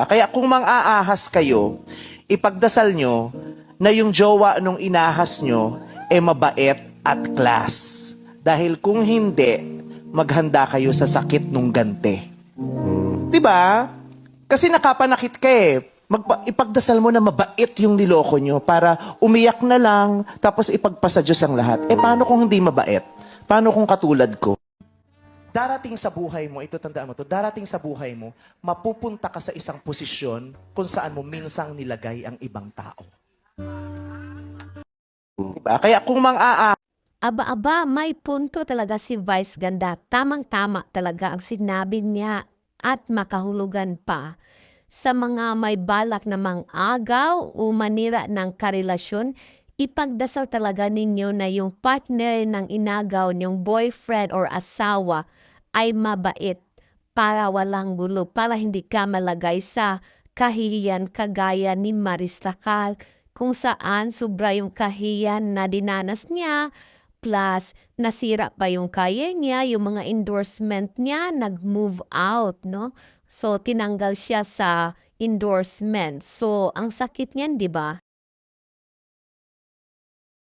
Kaya kung mang-aahas kayo, ipagdasal nyo na yung jowa nung inahas nyo mabait at class. Dahil kung hindi, maghanda kayo sa sakit nung gante. 'Di ba? Kasi nakapanakit ka eh. Ipagdasal mo na mabait yung niloko nyo para umiyak na lang tapos ipagpasa Diyos ang lahat. Paano kung hindi mabait? Paano kung katulad ko? Darating sa buhay mo, ito tandaan mo to, darating sa buhay mo, mapupunta ka sa isang posisyon kung saan mo minsang nilagay ang ibang tao. Diba? Kaya kung Aba-aba, may punto talaga si Vice Ganda. Tamang-tama talaga ang sinabi niya at makahulugan pa sa mga may balak na mang-agaw o manira ng karelasyon. Ipagdasal talaga ninyo na yung partner ng inagaw niyong boyfriend or asawa ay mabait para walang gulo, para hindi ka malagay sa kahihiyan kagaya ni Maristacal kung saan sobra yung kahiyan na dinanas niya. Plus, nasira pa yung kaya niya, yung mga endorsement niya, nag-move out, no? So, tinanggal siya sa endorsement. So, ang sakit niyan, di ba?